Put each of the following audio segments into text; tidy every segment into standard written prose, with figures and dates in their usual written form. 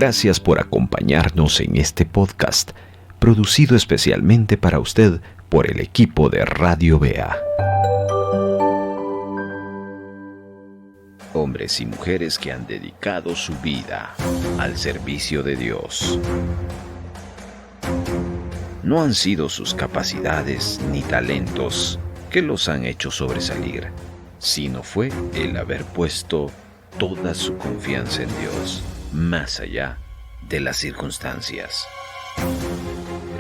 Gracias por acompañarnos en este podcast, producido especialmente para usted por el equipo de Radio Bea. Hombres y mujeres que han dedicado su vida al servicio de Dios. No han sido sus capacidades ni talentos que los han hecho sobresalir, sino fue el haber puesto toda su confianza en Dios, más allá de las circunstancias.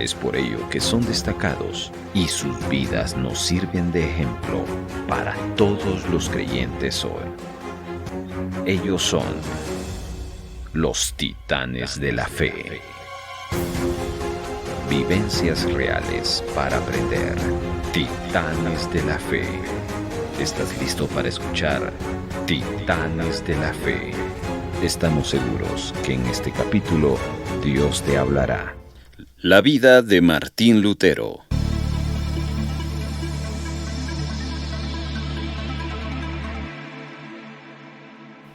Es por ello que son destacados y sus vidas nos sirven de ejemplo para todos los creyentes hoy. Ellos son los titanes de la fe. Vivencias reales para aprender. Titanes de la fe. ¿Estás listo para escuchar Titanes de la Fe? Estamos seguros que en este capítulo Dios te hablará. La vida de Martín Lutero.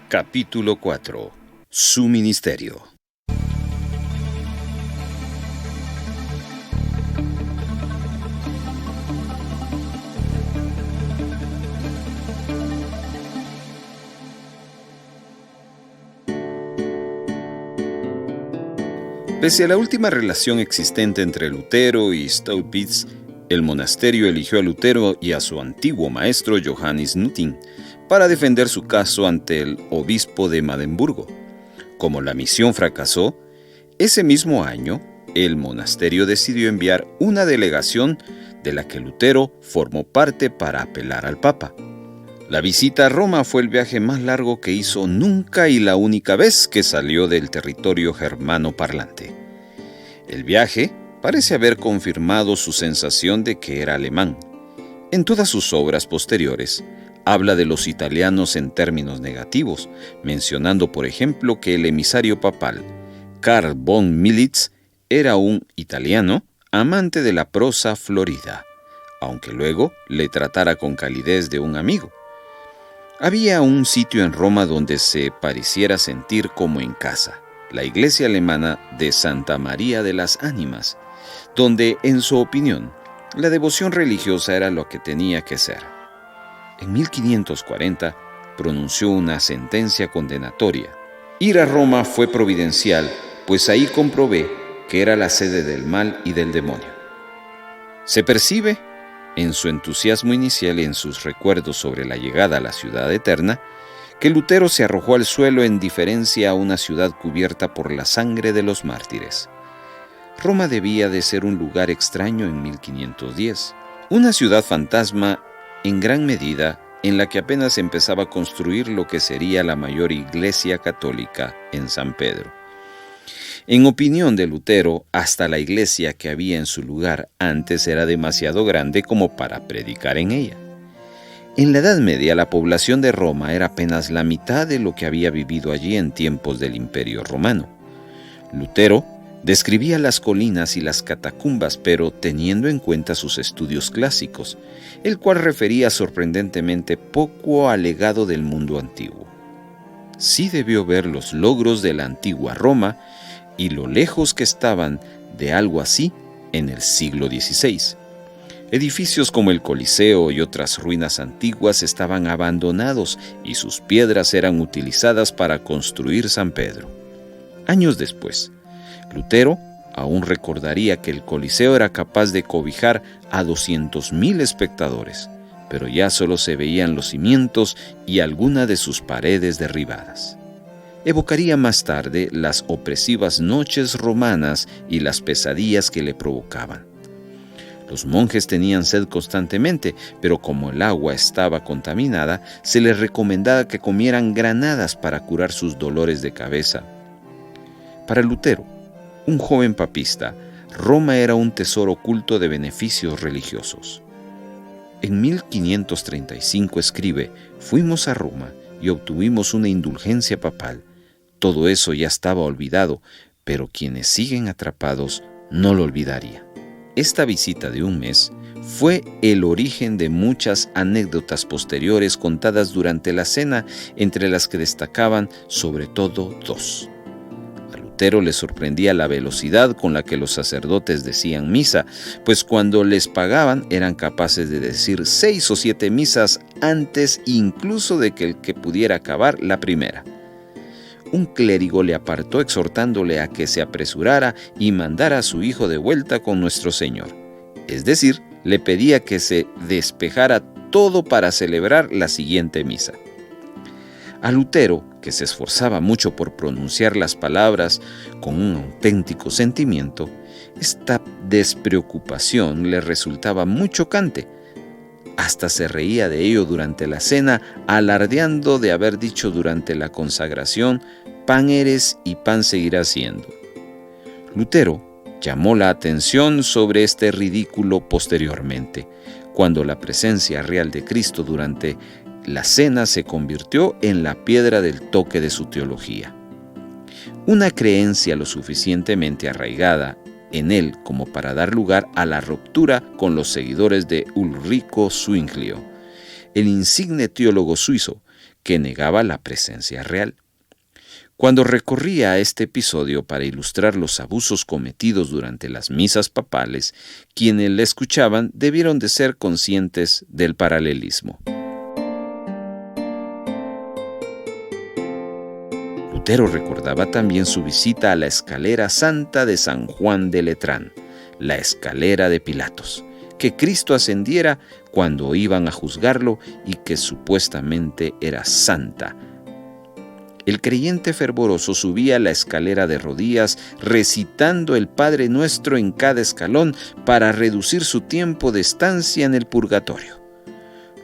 Capítulo 4. Su ministerio. Pese a la última relación existente entre Lutero y Staupitz, el monasterio eligió a Lutero y a su antiguo maestro Johannes Nutting para defender su caso ante el obispo de Magdeburgo. Como la misión fracasó, ese mismo año el monasterio decidió enviar una delegación de la que Lutero formó parte para apelar al Papa. La visita a Roma fue el viaje más largo que hizo nunca y la única vez que salió del territorio germano parlante. El viaje parece haber confirmado su sensación de que era alemán. En todas sus obras posteriores, habla de los italianos en términos negativos, mencionando por ejemplo que el emisario papal, Karl von Militz, era un italiano amante de la prosa florida, aunque luego le tratara con calidez de un amigo. Había un sitio en Roma donde se pareciera sentir como en casa, la iglesia alemana de Santa María de las Ánimas, donde, en su opinión, la devoción religiosa era lo que tenía que ser. En 1540 pronunció una sentencia condenatoria. Ir a Roma fue providencial, pues ahí comprobé que era la sede del mal y del demonio. Se percibe, en su entusiasmo inicial y en sus recuerdos sobre la llegada a la ciudad eterna, que Lutero se arrojó al suelo en diferencia a una ciudad cubierta por la sangre de los mártires. Roma debía de ser un lugar extraño en 1510, una ciudad fantasma en gran medida en la que apenas empezaba a construir lo que sería la mayor iglesia católica en San Pedro. En opinión de Lutero, hasta la iglesia que había en su lugar antes era demasiado grande como para predicar en ella. En la Edad Media, la población de Roma era apenas la mitad de lo que había vivido allí en tiempos del Imperio Romano. Lutero describía las colinas y las catacumbas, pero teniendo en cuenta sus estudios clásicos, el cual refería sorprendentemente poco al legado del mundo antiguo. Sí debió ver los logros de la antigua Roma y lo lejos que estaban de algo así en el siglo XVI. Edificios como el Coliseo y otras ruinas antiguas estaban abandonados y sus piedras eran utilizadas para construir San Pedro. Años después, Lutero aún recordaría que el Coliseo era capaz de cobijar a 200,000 espectadores, pero ya solo se veían los cimientos y algunas de sus paredes derribadas. Evocaría más tarde las opresivas noches romanas y las pesadillas que le provocaban. Los monjes tenían sed constantemente, pero como el agua estaba contaminada, se les recomendaba que comieran granadas para curar sus dolores de cabeza. Para Lutero, un joven papista, Roma era un tesoro oculto de beneficios religiosos. En 1535 escribe: «Fuimos a Roma y obtuvimos una indulgencia papal. Todo eso ya estaba olvidado, pero quienes siguen atrapados no lo olvidarían». Esta visita de un mes fue el origen de muchas anécdotas posteriores contadas durante la cena, entre las que destacaban sobre todo dos. A Lutero le sorprendía la velocidad con la que los sacerdotes decían misa, pues cuando les pagaban eran capaces de decir 6 o 7 misas antes incluso de que el que pudiera acabar la primera. Un clérigo le apartó exhortándole a que se apresurara y mandara a su hijo de vuelta con nuestro Señor. Es decir, le pedía que se despejara todo para celebrar la siguiente misa. A Lutero, que se esforzaba mucho por pronunciar las palabras con un auténtico sentimiento, esta despreocupación le resultaba muy chocante. Hasta se reía de ello durante la cena, alardeando de haber dicho durante la consagración: «Pan eres y pan seguirás siendo». Lutero llamó la atención sobre este ridículo posteriormente, cuando la presencia real de Cristo durante la cena se convirtió en la piedra del toque de su teología. Una creencia lo suficientemente arraigada en él como para dar lugar a la ruptura con los seguidores de Ulrico Zwinglio, el insigne teólogo suizo que negaba la presencia real. Cuando recorría este episodio para ilustrar los abusos cometidos durante las misas papales, quienes le escuchaban debieron de ser conscientes del paralelismo. Lutero recordaba también su visita a la escalera santa de San Juan de Letrán, la escalera de Pilatos, que Cristo ascendiera cuando iban a juzgarlo y que supuestamente era santa. El creyente fervoroso subía la escalera de rodillas recitando el Padre Nuestro en cada escalón para reducir su tiempo de estancia en el purgatorio.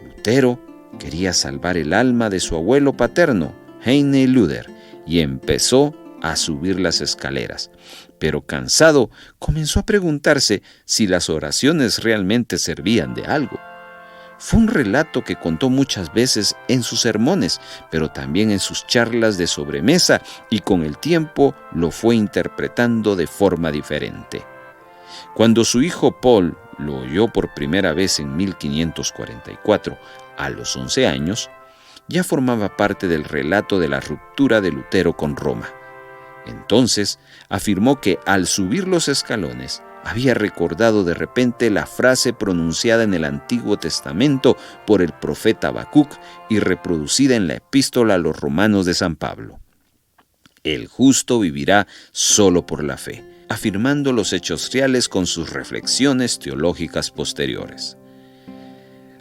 Lutero quería salvar el alma de su abuelo paterno, Heine Luther, y empezó a subir las escaleras. Pero cansado, comenzó a preguntarse si las oraciones realmente servían de algo. Fue un relato que contó muchas veces en sus sermones, pero también en sus charlas de sobremesa, y con el tiempo lo fue interpretando de forma diferente. Cuando su hijo Paul lo oyó por primera vez en 1544, a los 11 años, ya formaba parte del relato de la ruptura de Lutero con Roma. Entonces afirmó que al subir los escalones había recordado de repente la frase pronunciada en el Antiguo Testamento por el profeta Habacuc y reproducida en la epístola a los Romanos de San Pablo: «El justo vivirá solo por la fe», afirmando los hechos reales con sus reflexiones teológicas posteriores.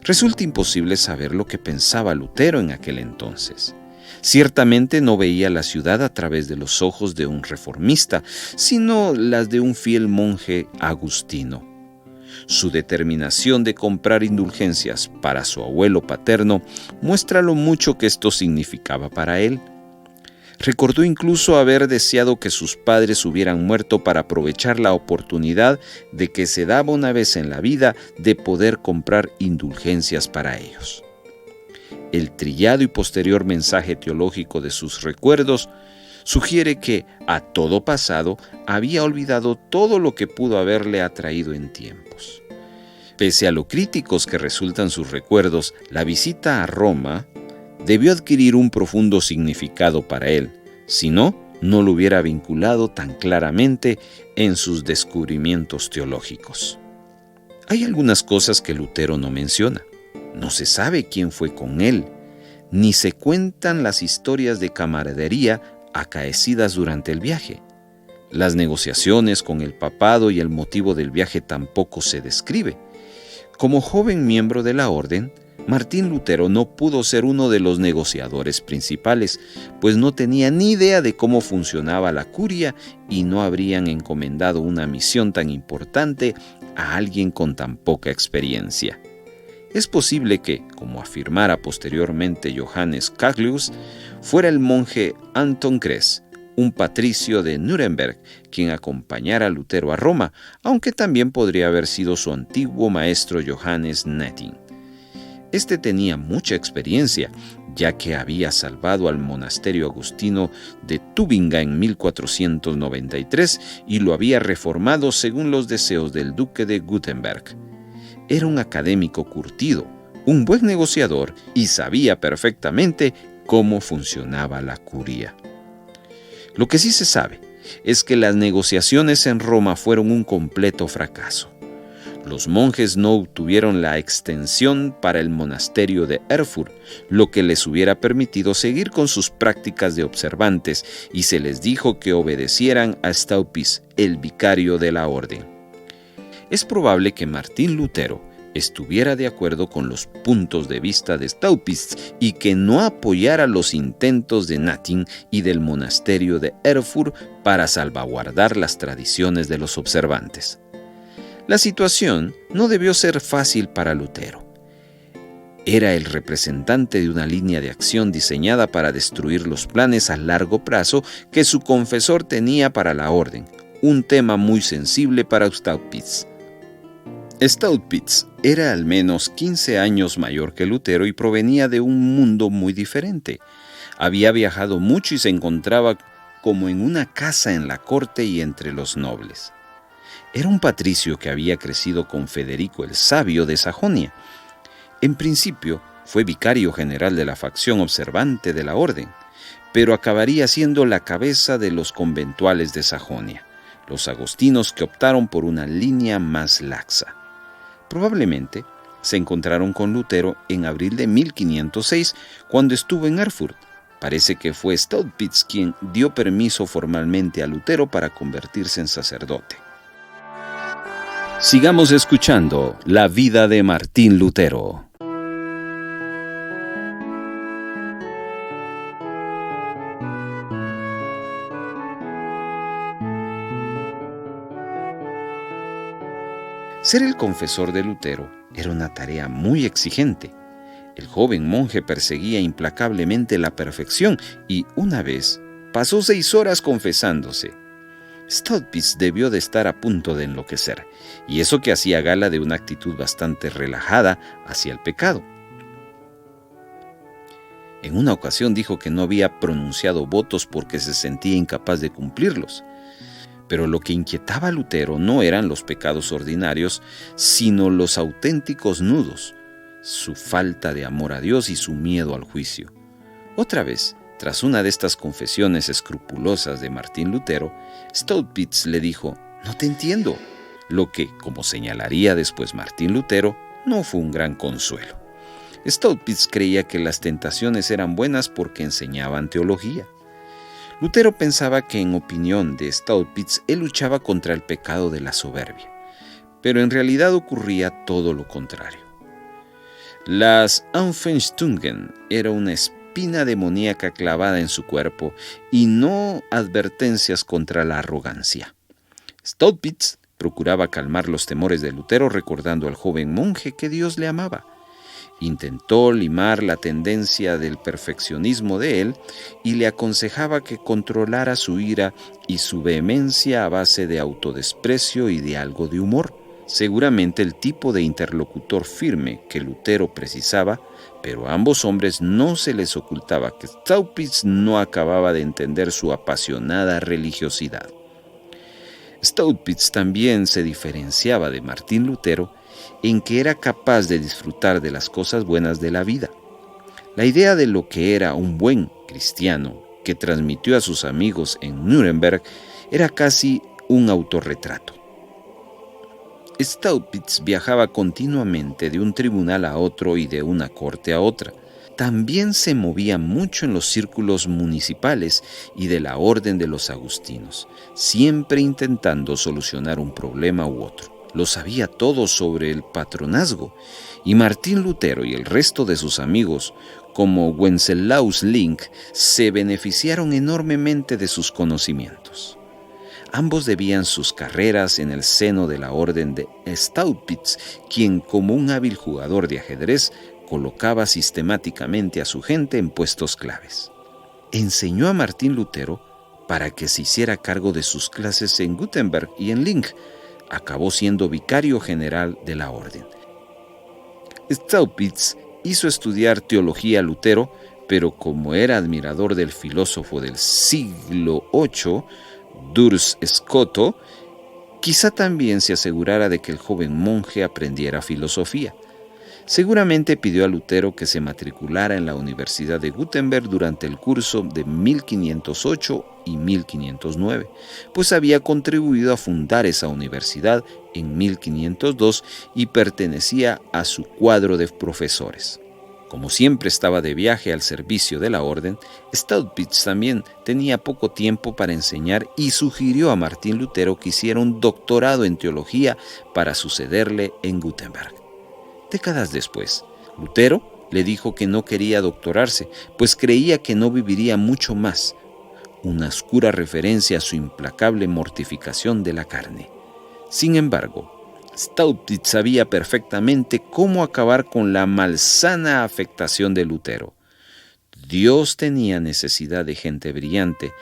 Resulta imposible saber lo que pensaba Lutero en aquel entonces. Ciertamente no veía la ciudad a través de los ojos de un reformista, sino las de un fiel monje agustino. Su determinación de comprar indulgencias para su abuelo paterno muestra lo mucho que esto significaba para él. Recordó incluso haber deseado que sus padres hubieran muerto para aprovechar la oportunidad de que se daba una vez en la vida de poder comprar indulgencias para ellos. El trillado y posterior mensaje teológico de sus recuerdos sugiere que, a todo pasado, había olvidado todo lo que pudo haberle atraído en tiempos. Pese a lo críticos que resultan sus recuerdos, la visita a Roma debió adquirir un profundo significado para él, si no, no lo hubiera vinculado tan claramente en sus descubrimientos teológicos. Hay algunas cosas que Lutero no menciona. No se sabe quién fue con él, ni se cuentan las historias de camaradería acaecidas durante el viaje. Las negociaciones con el papado y el motivo del viaje tampoco se describe. Como joven miembro de la orden, Martín Lutero no pudo ser uno de los negociadores principales, pues no tenía ni idea de cómo funcionaba la curia y no habrían encomendado una misión tan importante a alguien con tan poca experiencia. Es posible que, como afirmara posteriormente Johannes Caglius, fuera el monje Anton Kress, un patricio de Nuremberg, quien acompañara a Lutero a Roma, aunque también podría haber sido su antiguo maestro Johannes Netting. Este tenía mucha experiencia, ya que había salvado al monasterio agustino de Tubinga en 1493 y lo había reformado según los deseos del duque de Württemberg. Era un académico curtido, un buen negociador y sabía perfectamente cómo funcionaba la curia. Lo que sí se sabe es que las negociaciones en Roma fueron un completo fracaso. Los monjes no obtuvieron la extensión para el monasterio de Erfurt, lo que les hubiera permitido seguir con sus prácticas de observantes, y se les dijo que obedecieran a Staupitz, el vicario de la orden. Es probable que Martín Lutero estuviera de acuerdo con los puntos de vista de Staupitz y que no apoyara los intentos de Nutting y del monasterio de Erfurt para salvaguardar las tradiciones de los observantes. La situación no debió ser fácil para Lutero. Era el representante de una línea de acción diseñada para destruir los planes a largo plazo que su confesor tenía para la orden, un tema muy sensible para Staupitz. Staupitz era al menos 15 años mayor que Lutero y provenía de un mundo muy diferente. Había viajado mucho y se encontraba como en una casa en la corte y entre los nobles. Era un patricio que había crecido con Federico el Sabio de Sajonia. En principio fue vicario general de la facción observante de la orden, pero acabaría siendo la cabeza de los conventuales de Sajonia, los agostinos que optaron por una línea más laxa. Probablemente se encontraron con Lutero en abril de 1506, cuando estuvo en Erfurt. Parece que fue Staupitz quien dio permiso formalmente a Lutero para convertirse en sacerdote. Sigamos escuchando la vida de Martín Lutero. Ser el confesor de Lutero era una tarea muy exigente. El joven monje perseguía implacablemente la perfección y, una vez, pasó 6 horas confesándose. Staupitz debió de estar a punto de enloquecer, y eso que hacía gala de una actitud bastante relajada hacia el pecado. En una ocasión dijo que no había pronunciado votos porque se sentía incapaz de cumplirlos. Pero lo que inquietaba a Lutero no eran los pecados ordinarios, sino los auténticos nudos, su falta de amor a Dios y su miedo al juicio. Otra vez, tras una de estas confesiones escrupulosas de Martín Lutero, Staupitz le dijo: «No te entiendo», lo que, como señalaría después Martín Lutero, no fue un gran consuelo. Staupitz creía que las tentaciones eran buenas porque enseñaban teología. Lutero pensaba que, en opinión de Staupitz, él luchaba contra el pecado de la soberbia, pero en realidad ocurría todo lo contrario. Las Aufenstungen era una espina demoníaca clavada en su cuerpo y no advertencias contra la arrogancia. Staupitz procuraba calmar los temores de Lutero recordando al joven monje que Dios le amaba. Intentó limar la tendencia del perfeccionismo de él y le aconsejaba que controlara su ira y su vehemencia a base de autodesprecio y de algo de humor. Seguramente el tipo de interlocutor firme que Lutero precisaba, pero a ambos hombres no se les ocultaba que Staupitz no acababa de entender su apasionada religiosidad. Staupitz también se diferenciaba de Martín Lutero en que era capaz de disfrutar de las cosas buenas de la vida. La idea de lo que era un buen cristiano que transmitió a sus amigos en Nuremberg era casi un autorretrato. Staupitz viajaba continuamente de un tribunal a otro y de una corte a otra. También se movía mucho en los círculos municipales y de la orden de los agustinos, siempre intentando solucionar un problema u otro. Lo sabía todo sobre el patronazgo, y Martín Lutero y el resto de sus amigos, como Wenceslaus Link, se beneficiaron enormemente de sus conocimientos. Ambos debían sus carreras en el seno de la orden de Staupitz, quien, como un hábil jugador de ajedrez, colocaba sistemáticamente a su gente en puestos claves. Enseñó a Martín Lutero para que se hiciera cargo de sus clases en Gutenberg y en Link. Acabó siendo vicario general de la orden. Staupitz hizo estudiar teología a Lutero, pero como era admirador del filósofo del siglo VIII, Duns Scoto, quizá también se asegurara de que el joven monje aprendiera filosofía. Seguramente pidió a Lutero que se matriculara en la Universidad de Wittenberg durante el curso de 1508 y 1509, pues había contribuido a fundar esa universidad en 1502 y pertenecía a su cuadro de profesores. Como siempre estaba de viaje al servicio de la orden, Staupitz también tenía poco tiempo para enseñar y sugirió a Martín Lutero que hiciera un doctorado en teología para sucederle en Wittenberg. Décadas después, Lutero le dijo que no quería doctorarse, pues creía que no viviría mucho más, una oscura referencia a su implacable mortificación de la carne. Sin embargo, Staupitz sabía perfectamente cómo acabar con la malsana afectación de Lutero. Dios tenía necesidad de gente brillante,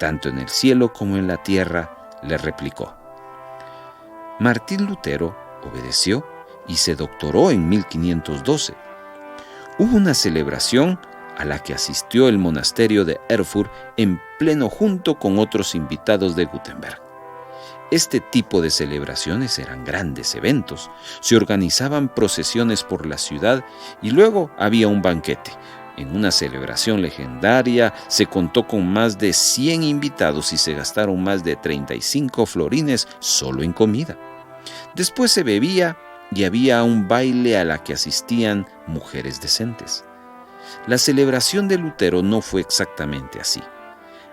tanto en el cielo como en la tierra, le replicó. Martín Lutero obedeció y se doctoró en 1512. Hubo una celebración a la que asistió el monasterio de Erfurt en pleno junto con otros invitados de Wittenberg. Este tipo de celebraciones eran grandes eventos. Se organizaban procesiones por la ciudad y luego había un banquete. En una celebración legendaria se contó con más de 100 invitados y se gastaron más de 35 florines solo en comida. Después se bebía y había un baile a la que asistían mujeres decentes. La celebración de Lutero no fue exactamente así.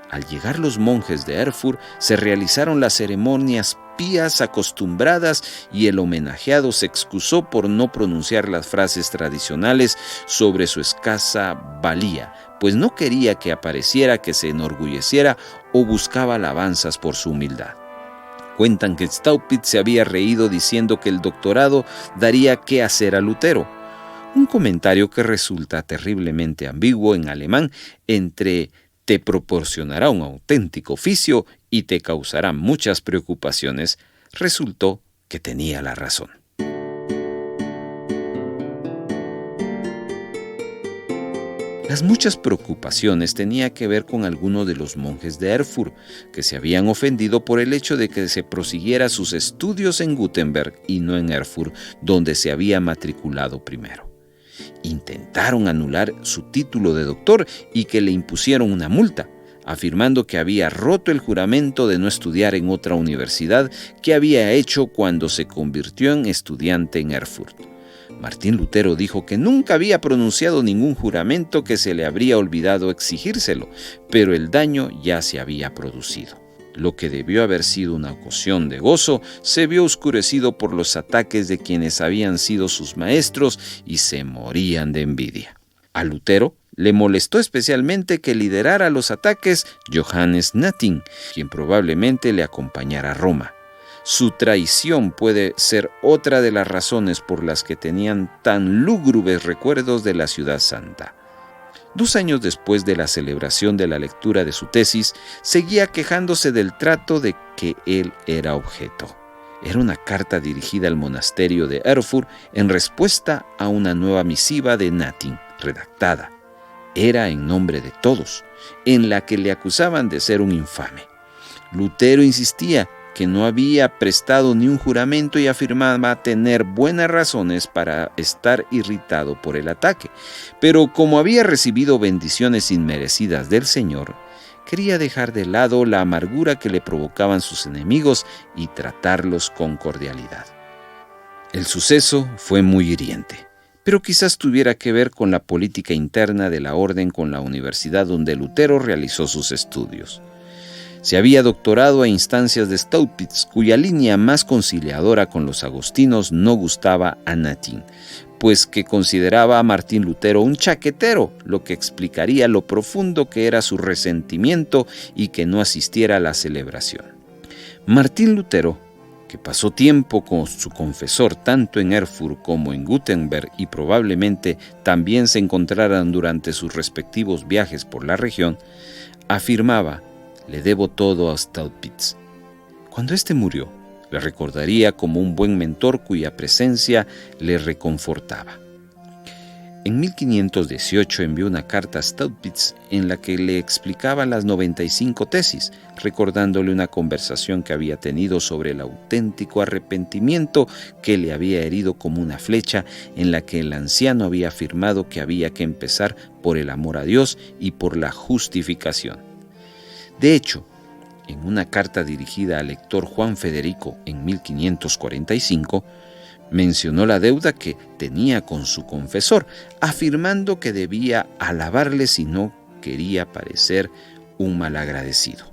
Al llegar los monjes de Erfurt, se realizaron las ceremonias pías acostumbradas y el homenajeado se excusó por no pronunciar las frases tradicionales sobre su escasa valía, pues no quería que apareciera que se enorgulleciera o buscaba alabanzas por su humildad. Cuentan que Staupitz se había reído diciendo que el doctorado daría qué hacer a Lutero, un comentario que resulta terriblemente ambiguo en alemán entre te proporcionará un auténtico oficio y te causará muchas preocupaciones, resultó que tenía la razón. Las muchas preocupaciones tenían que ver con algunos de los monjes de Erfurt, que se habían ofendido por el hecho de que se prosiguiera sus estudios en Wittenberg y no en Erfurt, donde se había matriculado primero. Intentaron anular su título de doctor y que le impusieron una multa, afirmando que había roto el juramento de no estudiar en otra universidad que había hecho cuando se convirtió en estudiante en Erfurt. Martín Lutero dijo que nunca había pronunciado ningún juramento, que se le habría olvidado exigírselo, pero el daño ya se había producido. Lo que debió haber sido una ocasión de gozo se vio oscurecido por los ataques de quienes habían sido sus maestros y se morían de envidia. A Lutero le molestó especialmente que liderara los ataques Johannes Nutting, quien probablemente le acompañara a Roma. Su traición puede ser otra de las razones por las que tenían tan lúgubres recuerdos de la ciudad santa. 2 años después de la celebración de la lectura de su tesis, seguía quejándose del trato de que él era objeto. Era una carta dirigida al monasterio de Erfurt en respuesta a una nueva misiva de Nutting, redactada. Era en nombre de todos, en la que le acusaban de ser un infame. Lutero insistía que no había prestado ni un juramento y afirmaba tener buenas razones para estar irritado por el ataque, pero como había recibido bendiciones inmerecidas del Señor, quería dejar de lado la amargura que le provocaban sus enemigos y tratarlos con cordialidad. El suceso fue muy hiriente, pero quizás tuviera que ver con la política interna de la orden con la universidad donde Lutero realizó sus estudios. Se había doctorado a instancias de Staupitz, cuya línea más conciliadora con los agostinos no gustaba a Nutting, pues que consideraba a Martín Lutero un chaquetero, lo que explicaría lo profundo que era su resentimiento y que no asistiera a la celebración. Martín Lutero, que pasó tiempo con su confesor tanto en Erfurt como en Wittenberg y probablemente también se encontraran durante sus respectivos viajes por la región, afirmaba: le debo todo a Staupitz. Cuando éste murió, le recordaría como un buen mentor cuya presencia le reconfortaba. En 1518 envió una carta a Staupitz en la que le explicaba las 95 tesis, recordándole una conversación que había tenido sobre el auténtico arrepentimiento que le había herido como una flecha, en la que el anciano había afirmado que había que empezar por el amor a Dios y por la justificación. De hecho, en una carta dirigida al lector Juan Federico en 1545, mencionó la deuda que tenía con su confesor, afirmando que debía alabarle si no quería parecer un malagradecido.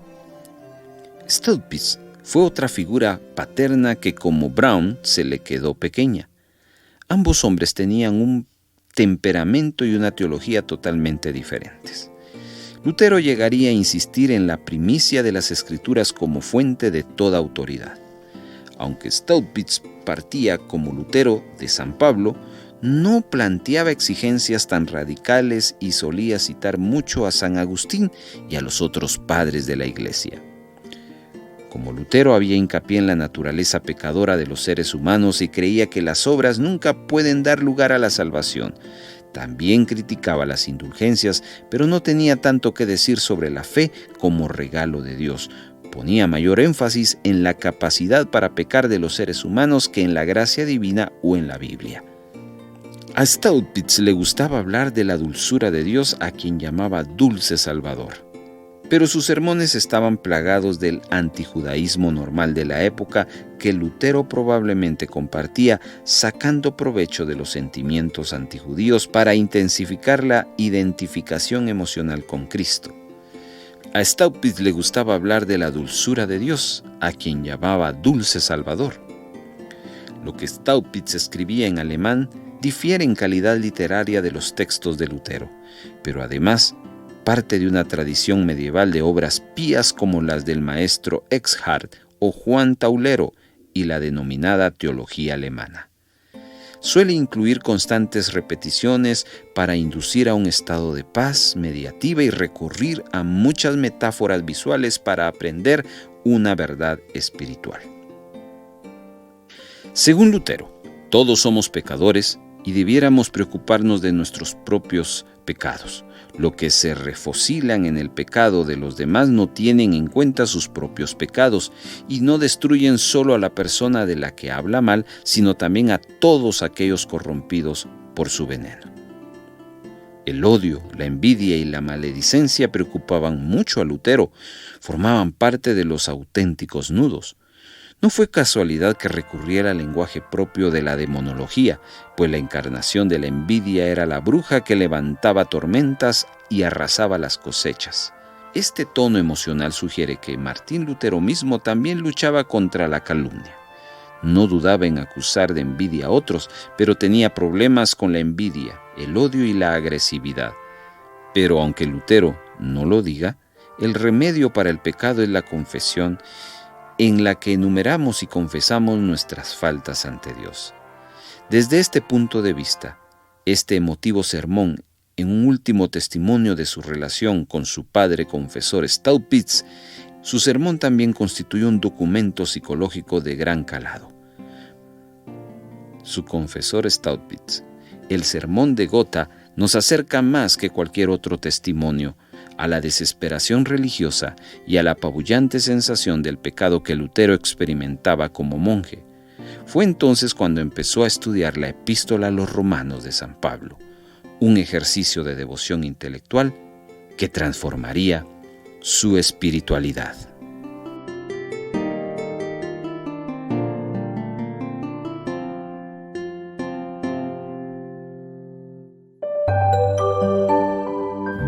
Staupitz fue otra figura paterna que, como Braun, se le quedó pequeña. Ambos hombres tenían un temperamento y una teología totalmente diferentes. Lutero llegaría a insistir en la primicia de las Escrituras como fuente de toda autoridad. Aunque Staupitz partía, como Lutero, de San Pablo, no planteaba exigencias tan radicales y solía citar mucho a San Agustín y a los otros padres de la Iglesia. Como Lutero, había hincapié en la naturaleza pecadora de los seres humanos y creía que las obras nunca pueden dar lugar a la salvación. También criticaba las indulgencias, pero no tenía tanto que decir sobre la fe como regalo de Dios. Ponía mayor énfasis en la capacidad para pecar de los seres humanos que en la gracia divina o en la Biblia. A Staupitz le gustaba hablar de la dulzura de Dios, a quien llamaba Dulce Salvador. Pero sus sermones estaban plagados del antijudaísmo normal de la época que Lutero probablemente compartía, sacando provecho de los sentimientos antijudíos para intensificar la identificación emocional con Cristo. A Staupitz le gustaba hablar de la dulzura de Dios, a quien llamaba Dulce Salvador. Lo que Staupitz escribía en alemán difiere en calidad literaria de los textos de Lutero, pero además parte de una tradición medieval de obras pías como las del maestro Exhard o Juan Taulero y la denominada teología alemana. Suele incluir constantes repeticiones para inducir a un estado de paz mediativa y recurrir a muchas metáforas visuales para aprender una verdad espiritual. Según Lutero, todos somos pecadores y debiéramos preocuparnos de nuestros propios pecados. Los que se refocilan en el pecado de los demás no tienen en cuenta sus propios pecados y no destruyen solo a la persona de la que habla mal, sino también a todos aquellos corrompidos por su veneno. El odio, la envidia y la maledicencia preocupaban mucho a Lutero, formaban parte de los auténticos nudos. No fue casualidad que recurriera al lenguaje propio de la demonología, pues la encarnación de la envidia era la bruja que levantaba tormentas y arrasaba las cosechas. Este tono emocional sugiere que Martín Lutero mismo también luchaba contra la calumnia. No dudaba en acusar de envidia a otros, pero tenía problemas con la envidia, el odio y la agresividad. Pero aunque Lutero no lo diga, el remedio para el pecado es la confesión, en la que enumeramos y confesamos nuestras faltas ante Dios. Desde este punto de vista, este emotivo sermón, en un último testimonio de su relación con su padre confesor Staupitz, su sermón también constituye un documento psicológico de gran calado. Su confesor Staupitz, el sermón de Gotha, nos acerca más que cualquier otro testimonio a la desesperación religiosa y a la apabullante sensación del pecado que Lutero experimentaba como monje. Fue entonces cuando empezó a estudiar la Epístola a los Romanos de San Pablo, un ejercicio de devoción intelectual que transformaría su espiritualidad.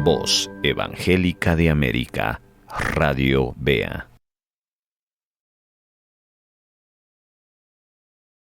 Voz Evangélica de América, Radio BEA.